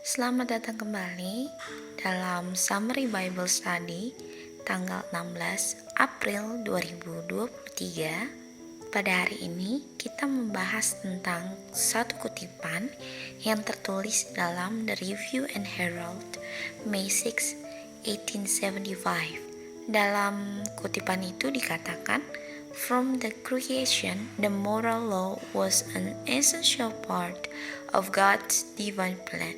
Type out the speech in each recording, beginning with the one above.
Selamat datang kembali dalam Summary Bible Study tanggal 16 April 2023. Pada hari ini kita membahas tentang satu kutipan yang tertulis dalam The Review and Herald, May 6, 1875. Dalam kutipan itu dikatakan, "From the creation, the moral law was an essential part of God's divine plan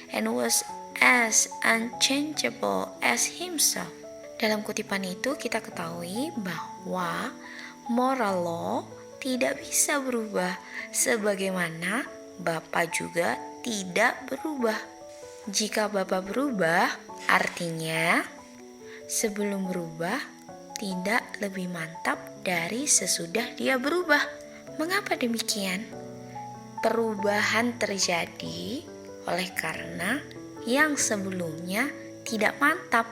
and was as unchangeable as Himself." Dalam kutipan itu kita ketahui bahwa moral law tidak bisa berubah, sebagaimana Bapa juga tidak berubah. Jika Bapa berubah, artinya sebelum berubah tidak lebih mantap dari sesudah Dia berubah. Mengapa demikian? Perubahan terjadi oleh karena yang sebelumnya tidak mantap,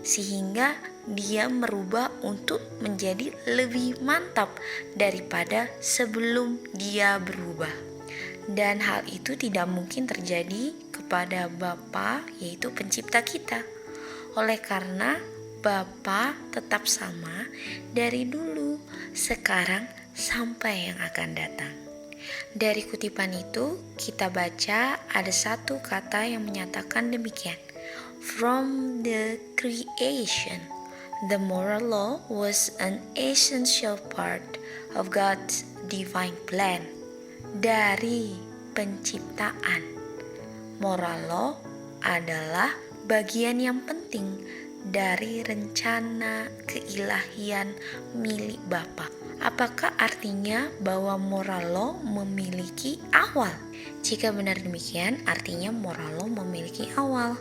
sehingga Dia merubah untuk menjadi lebih mantap daripada sebelum Dia berubah. Dan hal itu tidak mungkin terjadi kepada Bapa, yaitu pencipta kita. Oleh karena Bapa tetap sama dari dulu, sekarang, sampai yang akan datang. Dari kutipan itu kita baca ada satu kata yang menyatakan demikian. From the creation, the moral law was an essential part of God's divine plan. Dari penciptaan, moral law adalah bagian yang penting dari rencana keilahian milik Bapa. Apakah artinya bahwa moral law memiliki awal? Jika benar demikian, artinya moral law memiliki awal.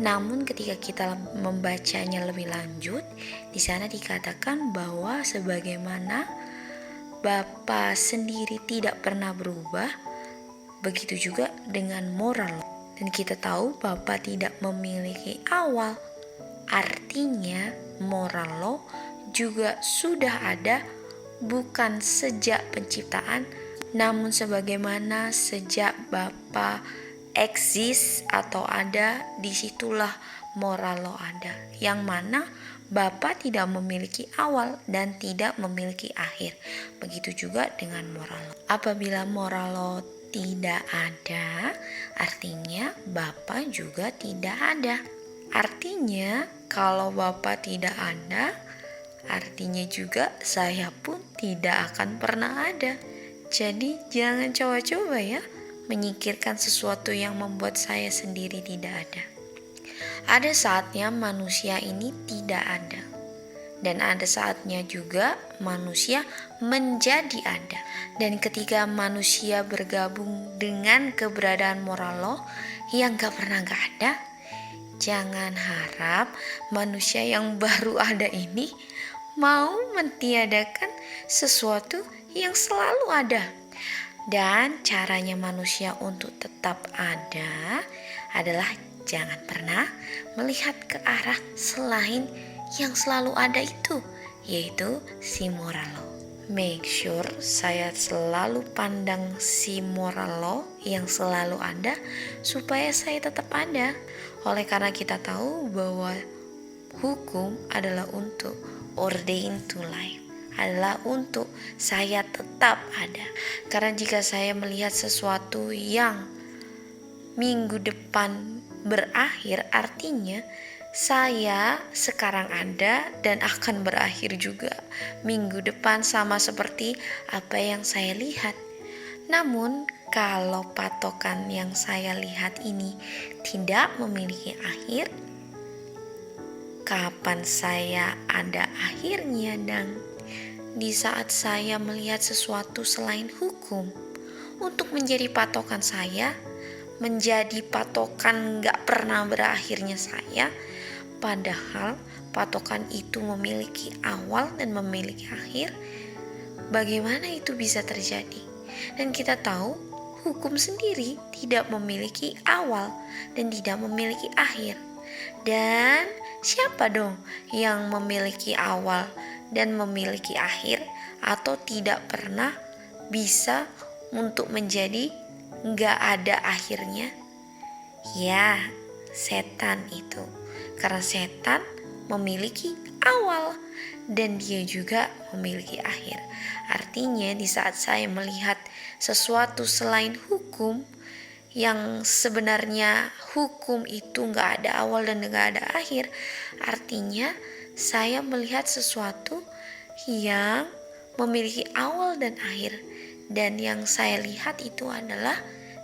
Namun ketika kita membacanya lebih lanjut, di sana dikatakan bahwa sebagaimana Bapa sendiri tidak pernah berubah, begitu juga dengan moral law. Dan kita tahu Bapa tidak memiliki awal. Artinya moral law juga sudah ada, bukan sejak penciptaan, namun sebagaimana sejak Bapa eksis atau ada, disitulah moral law ada. Yang mana Bapa tidak memiliki awal dan tidak memiliki akhir. Begitu juga dengan moral law. Apabila moral law tidak ada, artinya Bapa juga tidak ada. Artinya kalau Bapa tidak ada, artinya juga saya pun tidak akan pernah ada. Jadi jangan coba-coba ya menyingkirkan sesuatu yang membuat saya sendiri tidak ada. Ada saatnya manusia ini tidak ada, dan ada saatnya juga manusia menjadi ada. Dan ketika manusia bergabung dengan keberadaan moral law yang gak pernah gak ada, jangan harap manusia yang baru ada ini mau mentiadakan sesuatu yang selalu ada. Dan caranya manusia untuk tetap ada adalah jangan pernah melihat ke arah selain yang selalu ada itu, yaitu si moral law. Make sure saya selalu pandang si moral law yang selalu ada supaya saya tetap ada. Oleh karena kita tahu bahwa hukum adalah untuk ordain to life, adalah untuk saya tetap ada. Karena jika saya melihat sesuatu yang minggu depan berakhir, artinya saya sekarang ada dan akan berakhir juga minggu depan, sama seperti apa yang saya lihat. Namun kalau patokan yang saya lihat ini tidak memiliki akhir, kapan saya ada akhirnya? Dan di saat saya melihat sesuatu selain hukum untuk menjadi patokan saya, menjadi patokan gak pernah berakhirnya saya, padahal patokan itu memiliki awal dan memiliki akhir, bagaimana itu bisa terjadi? Dan kita tahu hukum sendiri tidak memiliki awal dan tidak memiliki akhir. Dan siapa dong yang memiliki awal dan memiliki akhir atau tidak pernah bisa untuk menjadi gak ada akhirnya? Ya, setan itu. Karena setan memiliki awal dan dia juga memiliki akhir. Artinya di saat saya melihat sesuatu selain hukum, yang sebenarnya hukum itu gak ada awal dan gak ada akhir, artinya saya melihat sesuatu yang memiliki awal dan akhir, dan yang saya lihat itu adalah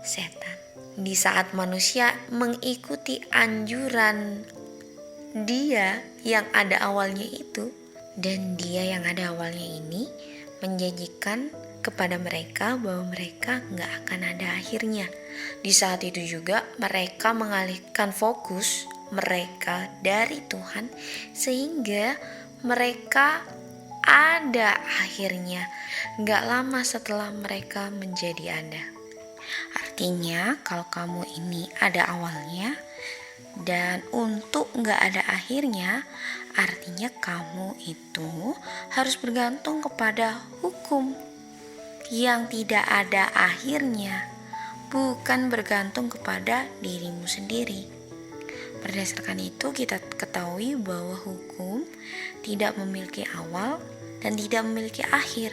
setan. Di saat manusia mengikuti anjuran dia yang ada awalnya itu, dan dia yang ada awalnya ini menjanjikan kepada mereka bahwa mereka gak akan ada akhirnya. Di saat itu juga mereka mengalihkan fokus mereka dari Tuhan sehingga mereka ada akhirnya gak lama setelah mereka menjadi ada. Artinya kalau kamu ini ada awalnya dan untuk gak ada akhirnya, artinya kamu itu harus bergantung kepada hukum yang tidak ada akhirnya, bukan bergantung kepada dirimu sendiri. Berdasarkan itu kita ketahui bahwa hukum tidak memiliki awal dan tidak memiliki akhir,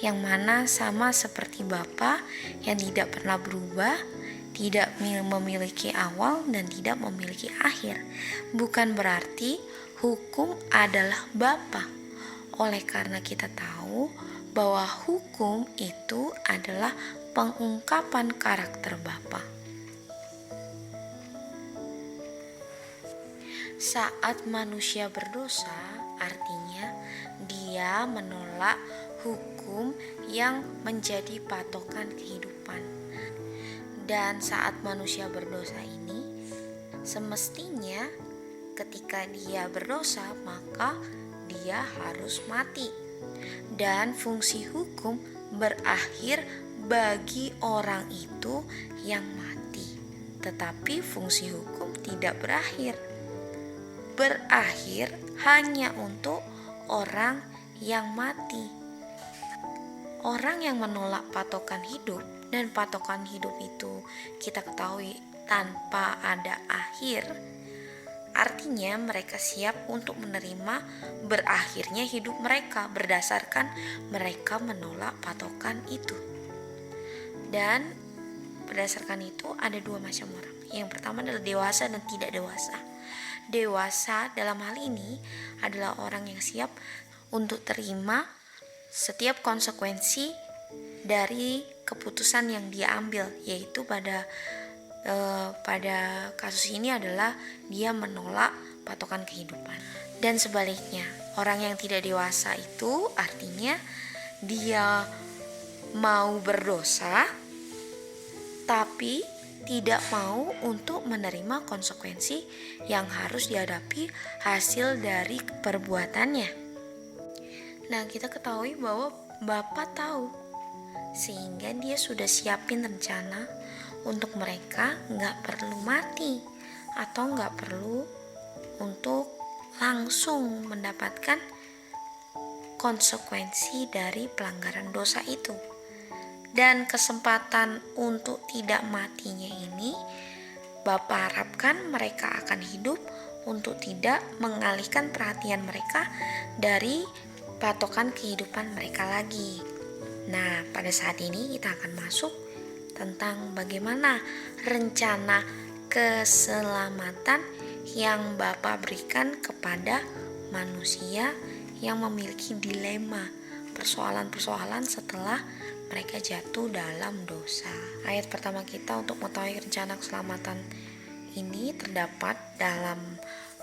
yang mana sama seperti Bapa yang tidak pernah berubah, tidak memiliki awal dan tidak memiliki akhir. Bukan berarti hukum adalah Bapa. Oleh karena kita tahu bahwa hukum itu adalah pengungkapan karakter Bapa. Saat manusia berdosa, artinya dia menolak hukum yang menjadi patokan kehidupan. Dan saat manusia berdosa ini, semestinya ketika dia berdosa maka dia harus mati. Dan fungsi hukum berakhir bagi orang itu yang mati. Tetapi fungsi hukum tidak berakhir. Berakhir hanya untuk orang yang mati. Orang yang menolak patokan hidup, dan patokan hidup itu kita ketahui tanpa ada akhir, artinya mereka siap untuk menerima berakhirnya hidup mereka berdasarkan mereka menolak patokan itu. Dan berdasarkan itu ada dua macam orang. Yang pertama adalah dewasa dan tidak dewasa. Dewasa dalam hal ini adalah orang yang siap untuk terima setiap konsekuensi dari keputusan yang dia ambil, yaitu pada kasus ini adalah dia menolak patokan kehidupan. Dan sebaliknya, orang yang tidak dewasa itu artinya dia mau berdosa tapi tidak mau untuk menerima konsekuensi yang harus dihadapi hasil dari perbuatannya. Nah, kita ketahui bahwa Bapa tahu, sehingga dia sudah siapin rencana untuk mereka gak perlu mati atau gak perlu untuk langsung mendapatkan konsekuensi dari pelanggaran dosa itu. Dan kesempatan untuk tidak matinya ini Bapa harapkan mereka akan hidup untuk tidak mengalihkan perhatian mereka dari patokan kehidupan mereka lagi. Nah, pada saat ini kita akan masuk tentang bagaimana rencana keselamatan yang Bapa berikan kepada manusia yang memiliki dilema, persoalan-persoalan setelah mereka jatuh dalam dosa. Ayat pertama kita untuk mengetahui rencana keselamatan ini terdapat dalam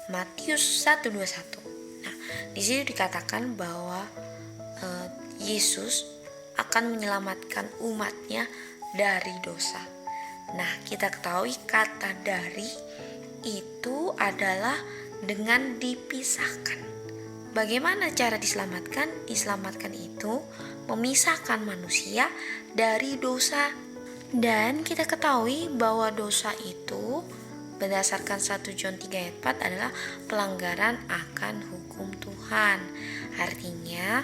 Matius 1:21. Nah, di sini dikatakan bahwa Yesus akan menyelamatkan umatnya dari dosa. Nah, kita ketahui kata dari itu adalah dengan dipisahkan. Bagaimana cara diselamatkan? Diselamatkan itu memisahkan manusia dari dosa. Dan kita ketahui bahwa dosa itu berdasarkan 1 John 3 ayat 4 adalah pelanggaran akan hukum Tuhan. Artinya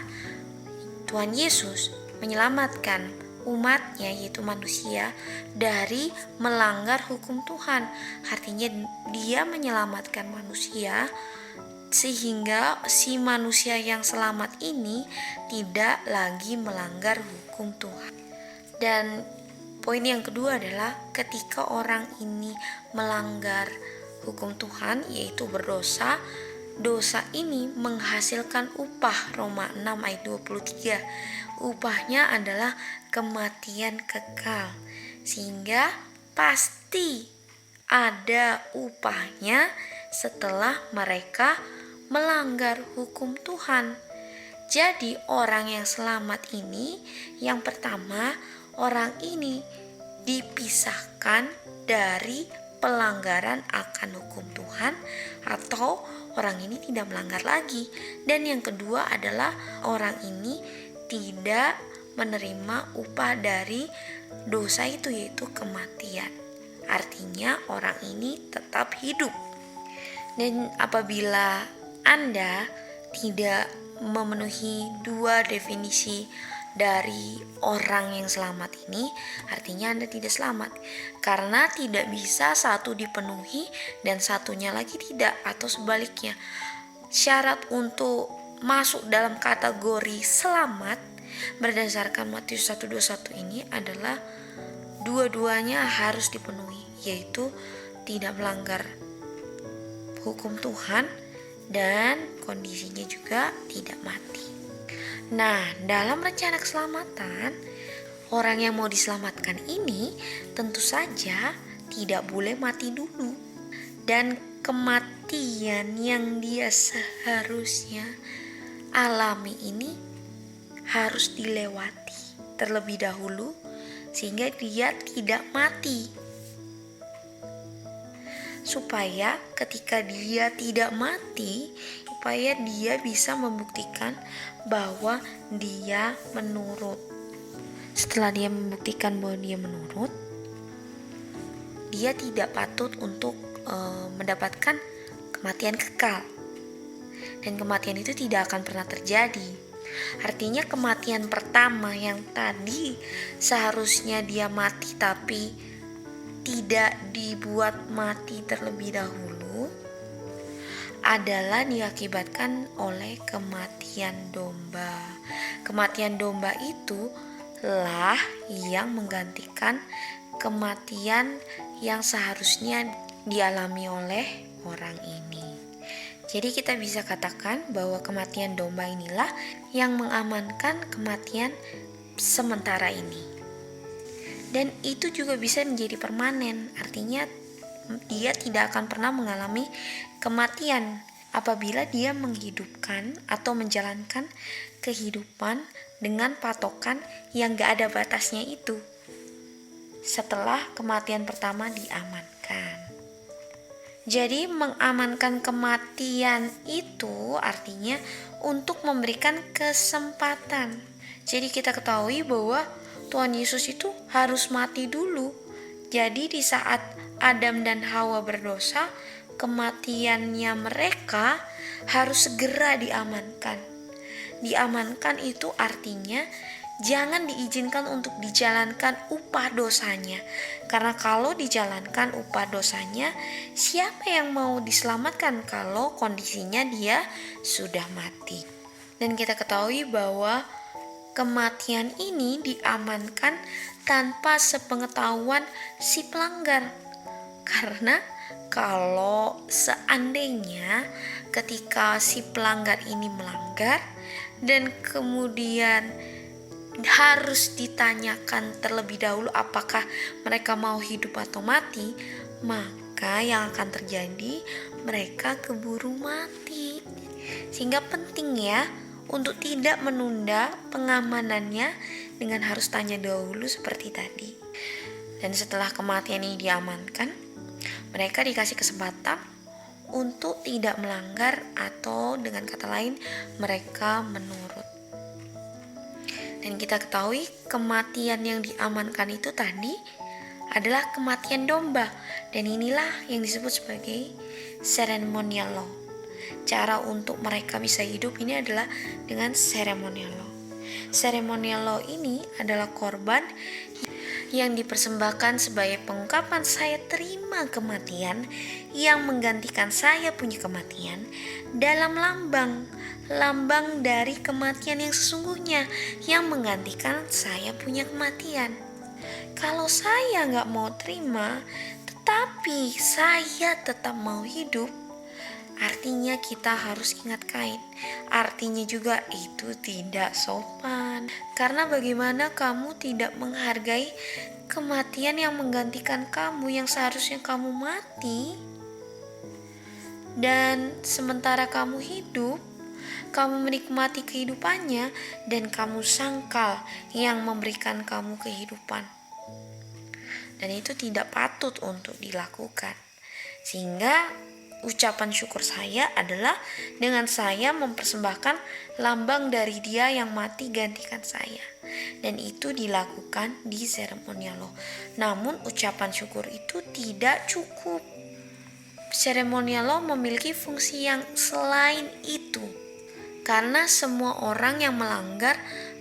Tuhan Yesus menyelamatkan umatnya yaitu manusia dari melanggar hukum Tuhan. Artinya dia menyelamatkan manusia sehingga si manusia yang selamat ini tidak lagi melanggar hukum Tuhan. Dan poin yang kedua adalah ketika orang ini melanggar hukum Tuhan yaitu berdosa, dosa ini menghasilkan upah. Roma 6 ayat 23. Upahnya adalah kematian kekal. Sehingga pasti ada upahnya setelah mereka melanggar hukum Tuhan. Jadi orang yang selamat ini, yang pertama, orang ini dipisahkan dari pelanggaran akan hukum Tuhan, atau orang ini tidak melanggar lagi. Dan yang kedua adalah orang ini tidak menerima upah dari dosa itu, yaitu kematian. Artinya orang ini tetap hidup. Dan apabila Anda tidak memenuhi dua definisi dari orang yang selamat ini, artinya Anda tidak selamat, karena tidak bisa satu dipenuhi dan satunya lagi tidak, atau sebaliknya. Syarat untuk masuk dalam kategori selamat berdasarkan Matius 1:21 ini adalah dua-duanya harus dipenuhi, yaitu tidak melanggar hukum Tuhan dan kondisinya juga tidak mati. Nah, dalam rencana keselamatan, orang yang mau diselamatkan ini tentu saja tidak boleh mati dulu. Dan kematian yang dia seharusnya alami ini harus dilewati terlebih dahulu sehingga dia tidak mati. Supaya ketika dia tidak mati, supaya dia bisa membuktikan bahwa dia menurut. Setelah dia membuktikan bahwa dia menurut, dia tidak patut untuk mendapatkan kematian kekal. Dan kematian itu tidak akan pernah terjadi. Artinya kematian pertama yang tadi seharusnya dia mati tapi tidak dibuat mati terlebih dahulu adalah diakibatkan oleh kematian domba. Kematian domba itu lah yang menggantikan kematian yang seharusnya dialami oleh orang ini. Jadi kita bisa katakan bahwa kematian domba inilah yang mengamankan kematian sementara ini. Dan itu juga bisa menjadi permanen, artinya dia tidak akan pernah mengalami kematian apabila dia menghidupkan atau menjalankan kehidupan dengan patokan yang gak ada batasnya itu setelah kematian pertama diamankan. Jadi mengamankan kematian itu artinya untuk memberikan kesempatan. Jadi kita ketahui bahwa Tuhan Yesus itu harus mati dulu. Jadi di saat Adam dan Hawa berdosa, kematiannya mereka harus segera diamankan. Diamankan itu artinya jangan diizinkan untuk dijalankan upah dosanya. Karena kalau dijalankan upah dosanya, siapa yang mau diselamatkan kalau kondisinya dia sudah mati? Dan kita ketahui bahwa kematian ini diamankan tanpa sepengetahuan si pelanggar. Karena kalau seandainya ketika si pelanggar ini melanggar dan kemudian harus ditanyakan terlebih dahulu apakah mereka mau hidup atau mati, maka yang akan terjadi mereka keburu mati. Sehingga penting ya untuk tidak menunda pengamanannya dengan harus tanya dahulu seperti tadi. Dan setelah kematian ini diamankan, mereka dikasih kesempatan untuk tidak melanggar, atau dengan kata lain mereka menurut. Dan kita ketahui kematian yang diamankan itu tadi adalah kematian domba. Dan inilah yang disebut sebagai ceremonial law. Cara untuk mereka bisa hidup ini adalah dengan ceremonial law. Ceremonial law ini adalah korban yang dipersembahkan sebagai pengungkapan saya terima kematian yang menggantikan saya punya kematian dalam lambang dari kematian yang sesungguhnya yang menggantikan saya punya kematian. Kalau saya nggak mau terima, tetapi saya tetap mau hidup, artinya kita harus ingat kain. Artinya juga itu tidak sopan. Karena bagaimana kamu tidak menghargai kematian yang menggantikan kamu yang seharusnya kamu mati. Dan sementara kamu hidup, kamu menikmati kehidupannya dan kamu sangkal yang memberikan kamu kehidupan. Dan itu tidak patut untuk dilakukan. Sehingga ucapan syukur saya adalah dengan saya mempersembahkan lambang dari Dia yang mati gantikan saya. Dan itu dilakukan di seremonial law. Namun ucapan syukur itu tidak cukup. Seremonial law memiliki fungsi yang selain itu. Karena semua orang yang melanggar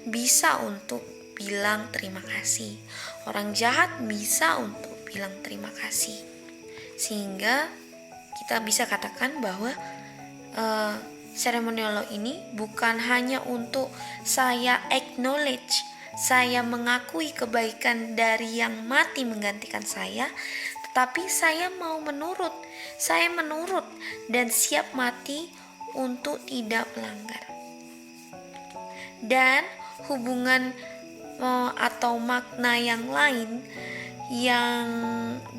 bisa untuk bilang terima kasih. Orang jahat bisa untuk bilang terima kasih. Sehingga kita bisa katakan bahwa ceremonial law ini bukan hanya untuk saya acknowledge, saya mengakui kebaikan dari yang mati menggantikan saya, tetapi saya mau menurut, saya menurut dan siap mati untuk tidak melanggar. Dan hubungan atau makna yang lain yang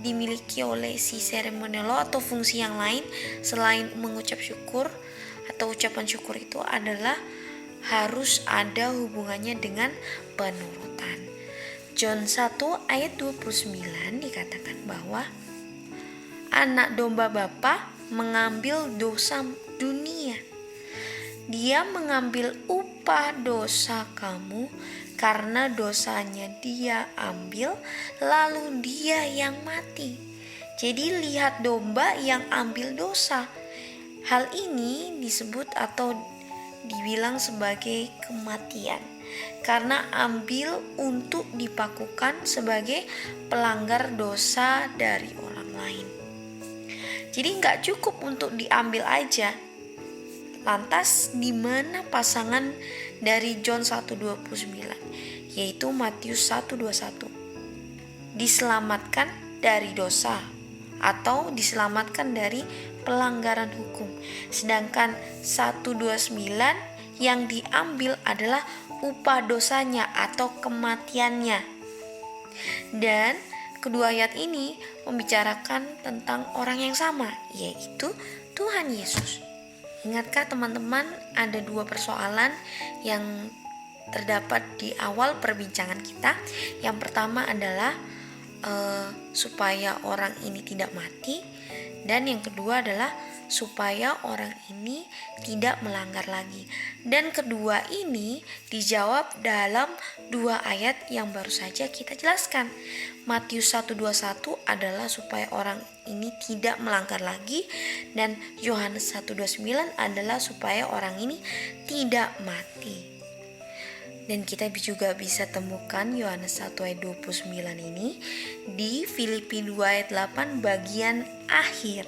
dimiliki oleh si ceremonial law atau fungsi yang lain selain mengucap syukur atau ucapan syukur itu adalah harus ada hubungannya dengan penurutan. John 1 ayat 29 dikatakan bahwa anak domba Bapa mengambil dosa dunia. Dia mengambil upah dosa kamu karena dosanya Dia ambil, lalu Dia yang mati. Jadi lihat domba yang ambil dosa. Hal ini disebut atau dibilang sebagai kematian, karena ambil untuk dipakukan sebagai pelanggar dosa dari orang lain. Jadi nggak cukup untuk diambil aja. Lantas di mana pasangan dari John 1:29, yaitu Matius 1:21? Diselamatkan dari dosa atau diselamatkan dari pelanggaran hukum. Sedangkan 1:29 yang diambil adalah upah dosanya atau kematiannya. Dan kedua ayat ini membicarakan tentang orang yang sama, yaitu Tuhan Yesus. Ingatkah teman-teman, ada dua persoalan yang terdapat di awal perbincangan kita. Yang pertama adalah supaya orang ini tidak mati, dan yang kedua adalah supaya orang ini tidak melanggar lagi. Dan kedua ini dijawab dalam dua ayat yang baru saja kita jelaskan. Matius 1:21 adalah supaya orang ini tidak melanggar lagi, dan Yohanes 1:29 adalah supaya orang ini tidak mati. Dan kita juga bisa temukan Yohanes 1 ayat 29 ini di Filipi 2 ayat 8 bagian akhir,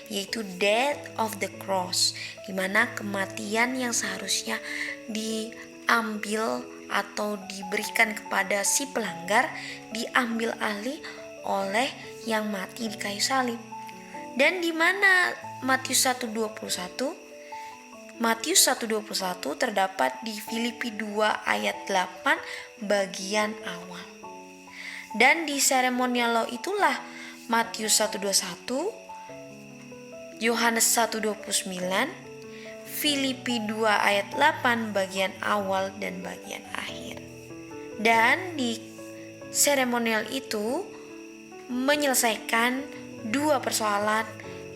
yaitu death of the cross, di mana kematian yang seharusnya diambil atau diberikan kepada si pelanggar diambil alih oleh yang mati di kayu salib. Dan di mana Matius 1:21? Matius 1:21 terdapat di Filipi 2 ayat 8 bagian awal. Dan di seremonial law itulah Matius 1:21, Yohanes 1:29, Filipi 2 ayat 8 bagian awal dan bagian akhir. Dan di seremonial itu menyelesaikan dua persoalan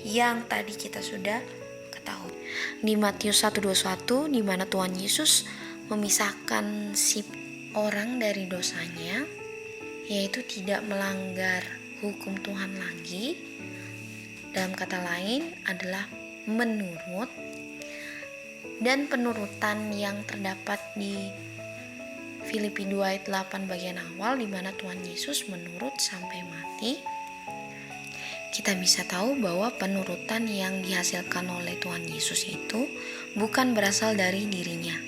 yang tadi kita sudah ketahui. Di Matius 1:21 di mana Tuhan Yesus memisahkan si orang dari dosanya, yaitu tidak melanggar hukum Tuhan lagi. Dalam kata lain adalah menurut. Dan penurutan yang terdapat di Filipi 2 ayat 8 bagian awal, di mana Tuhan Yesus menurut sampai mati, kita bisa tahu bahwa penurutan yang dihasilkan oleh Tuhan Yesus itu bukan berasal dari dirinya,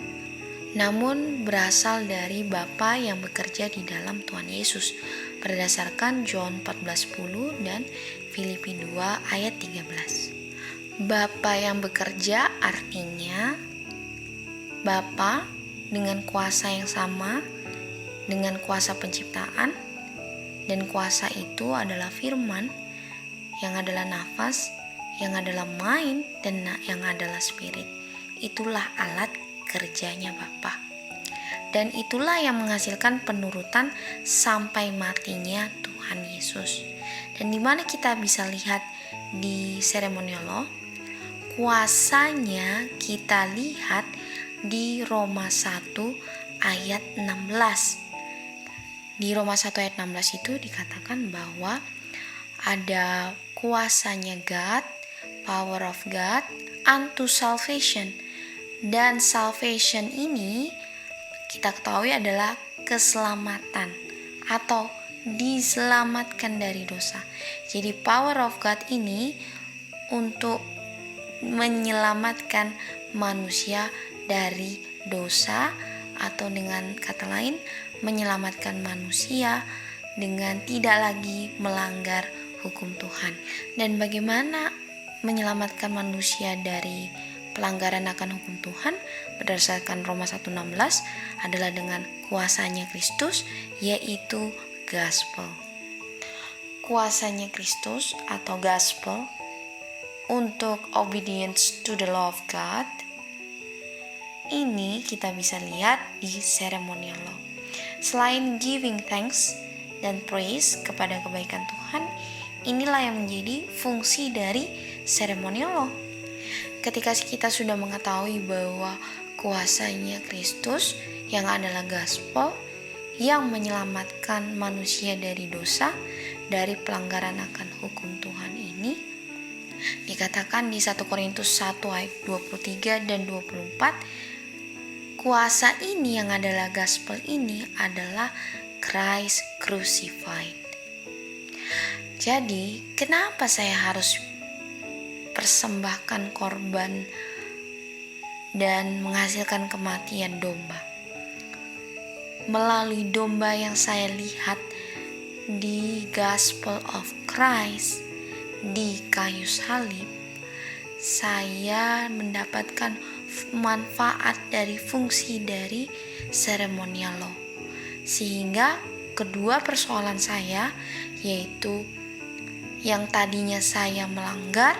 namun berasal dari Bapa yang bekerja di dalam Tuhan Yesus, berdasarkan John 14:10 dan Filipi 2 ayat 13. Bapa yang bekerja artinya Bapa dengan kuasa yang sama, dengan kuasa penciptaan, dan kuasa itu adalah firman, yang adalah nafas, yang adalah mind, dan yang adalah spirit. Itulah alat kerjanya Bapa. Dan itulah yang menghasilkan penurutan sampai matinya Tuhan Yesus. Dan di mana kita bisa lihat di Ceremonial Law, kuasanya kita lihat di Roma 1 ayat 16. Di Roma 1 ayat 16 itu dikatakan bahwa ada kuasanya God, power of God unto salvation. Dan salvation ini kita ketahui adalah keselamatan atau diselamatkan dari dosa. Jadi power of God ini untuk menyelamatkan manusia dari dosa, atau dengan kata lain menyelamatkan manusia dengan tidak lagi melanggar hukum Tuhan. Dan bagaimana menyelamatkan manusia dari pelanggaran akan hukum Tuhan berdasarkan Roma 1:16 adalah dengan kuasanya Kristus, yaitu gospel. Kuasanya Kristus atau gospel untuk obedience to the law of God ini kita bisa lihat di ceremonial law. Selain giving thanks dan praise kepada kebaikan Tuhan, inilah yang menjadi fungsi dari ceremonial law. Ketika kita sudah mengetahui bahwa kuasanya Kristus yang adalah gospel yang menyelamatkan manusia dari dosa, dari pelanggaran akan hukum Tuhan ini, dikatakan di 1 Korintus 1 ayat 23 dan 24, kuasa ini yang adalah gospel ini adalah Christ crucified. Jadi, kenapa saya harus persembahkan korban dan menghasilkan kematian domba? Melalui domba yang saya lihat di Gospel of Christ di kayu salib, saya mendapatkan manfaat dari fungsi dari ceremonial law. Sehingga kedua persoalan saya, yaitu yang tadinya saya melanggar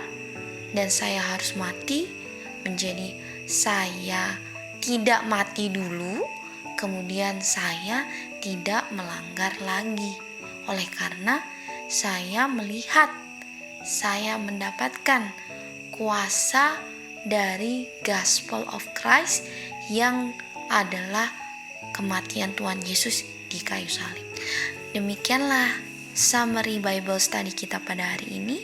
dan saya harus mati, menjadi saya tidak mati dulu, kemudian saya tidak melanggar lagi. Oleh karena saya melihat, saya mendapatkan kuasa dari Gospel of Christ yang adalah kematian Tuhan Yesus di kayu salib. Demikianlah summary Bible study kita pada hari ini,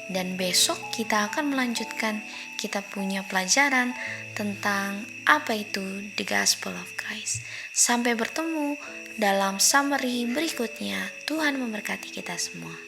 dan besok kita akan melanjutkan, kita punya pelajaran tentang apa itu the Gospel of Christ. Sampai bertemu dalam summary berikutnya. Tuhan memberkati kita semua.